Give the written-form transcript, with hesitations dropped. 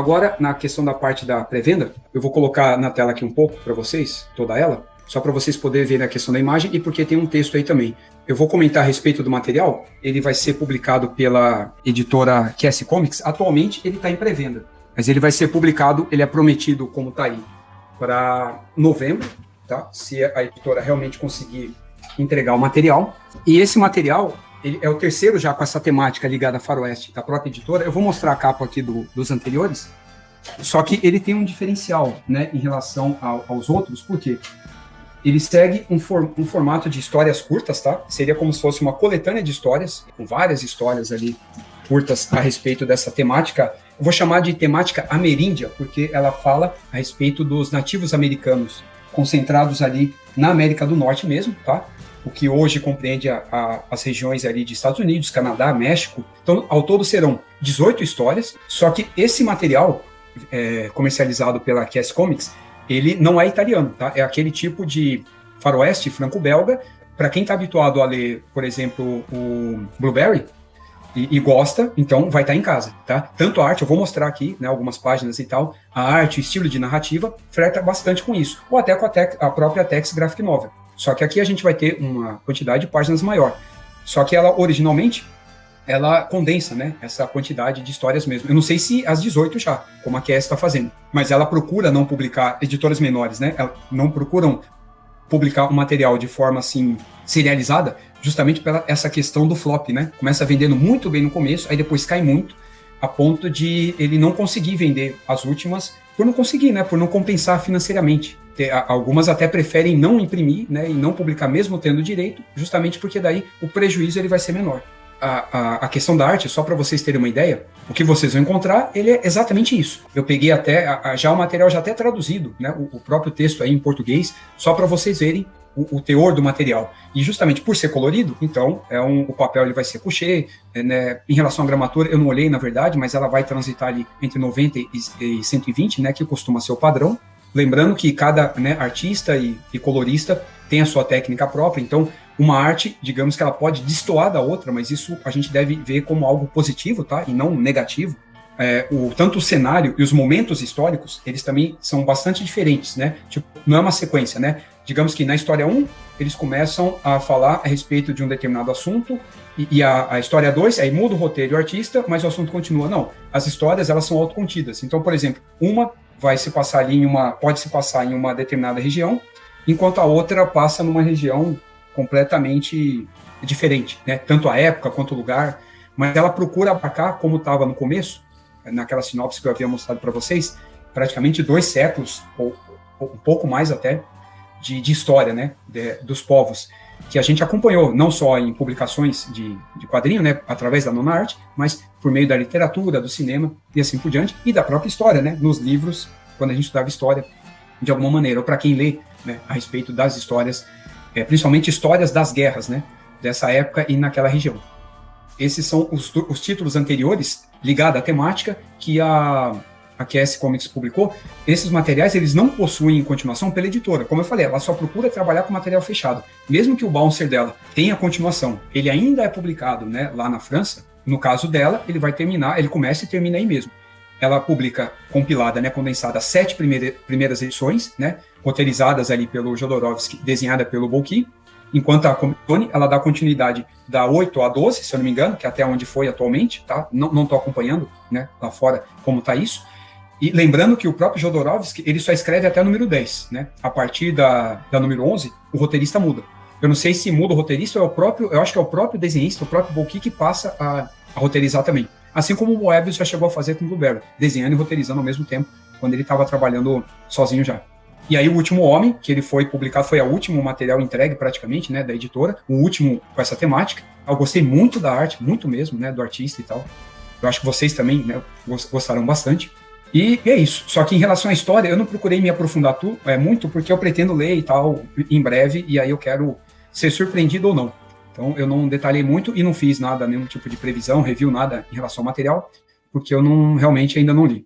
Agora, na questão da parte da pré-venda, eu vou colocar na tela aqui um pouco para vocês, toda ela, só para vocês poderem ver a questão da imagem e porque tem um texto aí também. Eu vou comentar a respeito do material, ele vai ser publicado pela editora QS Comics. Atualmente ele está em pré-venda, mas ele vai ser publicado, ele é prometido, como está aí, para novembro, tá? Se a editora realmente conseguir entregar o material. E esse material, ele é o terceiro já com essa temática ligada a faroeste da própria editora. Eu vou mostrar a capa aqui dos anteriores, só que ele tem um diferencial, né, em relação aos outros, porque ele segue um formato de histórias curtas, tá? Seria como se fosse uma coletânea de histórias, com várias histórias ali curtas a respeito dessa temática. Eu vou chamar de temática ameríndia, porque ela fala a respeito dos nativos americanos concentrados ali na América do Norte mesmo, tá? O que hoje compreende as regiões ali de Estados Unidos, Canadá, México. Então, ao todo serão 18 histórias, só que esse material comercializado pela QS Comics, ele não é italiano, tá? É aquele tipo de faroeste franco-belga. Para quem está habituado a ler, por exemplo, o Blueberry e gosta, então vai estar em casa, tá? Tanto a arte, eu vou mostrar aqui, né, algumas páginas e tal, a arte, o estilo de narrativa, flerta bastante com isso, ou até com a própria Tex Graphic Novel. Só que aqui a gente vai ter uma quantidade de páginas maior. Só que ela, originalmente, ela condensa, né, essa quantidade de histórias mesmo. Eu não sei se as 18 já, como a QS está fazendo, mas ela procura não publicar, editoras menores, né, não procuram publicar um material de forma, assim, serializada, justamente pela essa questão do flop, né? Começa vendendo muito bem no começo, aí depois cai muito, a ponto de ele não conseguir vender as últimas, por não conseguir, né, por não compensar financeiramente. Algumas até preferem não imprimir, né, e não publicar mesmo tendo direito, justamente porque daí o prejuízo ele vai ser menor. A questão da arte, só para vocês terem uma ideia, o que vocês vão encontrar, ele é exatamente isso. Eu peguei até, já o material já até traduzido, né, o próprio texto aí em português, só para vocês verem o teor do material. E justamente por ser colorido, então, o papel ele vai ser couché, né, em relação à gramatura, eu não olhei na verdade, mas ela vai transitar ali entre 90 e 120, né, que costuma ser o padrão. Lembrando que cada, né, artista e colorista tem a sua técnica própria, então uma arte, digamos que ela pode destoar da outra, mas isso a gente deve ver como algo positivo, tá? E não negativo. Tanto o cenário e os momentos históricos, eles também são bastante diferentes, né? Tipo, não é uma sequência, né? Digamos que na história 1, eles começam a falar a respeito de um determinado assunto, e a história 2, aí muda o roteiro e o artista, mas o assunto continua. Não, as histórias, elas são autocontidas. Então, por exemplo, uma vai se passar ali pode se passar em uma determinada região, enquanto a outra passa numa região completamente diferente, né? Tanto a época quanto o lugar, mas ela procura abarcar, como estava no começo, naquela sinopse que eu havia mostrado para vocês, praticamente 2 séculos, ou um pouco mais até, de história, né, dos povos, que a gente acompanhou, não só em publicações de quadrinho, né, através da nona arte, mas por meio da literatura, do cinema, e assim por diante, e da própria história, né, nos livros, quando a gente estudava história, de alguma maneira, ou para quem lê, né, a respeito das histórias, principalmente histórias das guerras, né, dessa época e naquela região. Esses são os títulos anteriores ligados à temática que a QS Comics publicou. Esses materiais, eles não possuem continuação pela editora. Como eu falei, ela só procura trabalhar com material fechado. Mesmo que o Bouncer dela tenha continuação, ele ainda é publicado, né, lá na França. No caso dela, ele vai terminar, ele começa e termina aí mesmo. Ela publica compilada, né, condensada, 7 primeiras edições, né, roteirizadas ali pelo Jodorowsky, desenhada pelo Bocchi, enquanto a Comic-Con, ela dá continuidade da 8 a 12, se eu não me engano, que é até onde foi atualmente, tá? Não estou acompanhando, né, lá fora como está isso. E lembrando que o próprio Jodorowsky, ele só escreve até o número 10, né? A partir da número 11, o roteirista muda. Eu não sei se muda o roteirista ou eu acho que é o próprio desenhista, o próprio Bocchi, que passa a roteirizar também. Assim como o Moebius já chegou a fazer com o Blueberry, desenhando e roteirizando ao mesmo tempo, quando ele estava trabalhando sozinho já. E aí o Último Homem, que ele foi publicado, foi o último material entregue praticamente, né, da editora, o último com essa temática. Eu gostei muito da arte, muito mesmo, né, do artista e tal. Eu acho que vocês também, né, gostaram bastante. E é isso. Só que em relação à história, eu não procurei me aprofundar muito, porque eu pretendo ler e tal em breve, e aí eu quero ser surpreendido ou não. Então eu não detalhei muito e não fiz nada, nenhum tipo de previsão, review, nada em relação ao material, porque eu realmente ainda não li.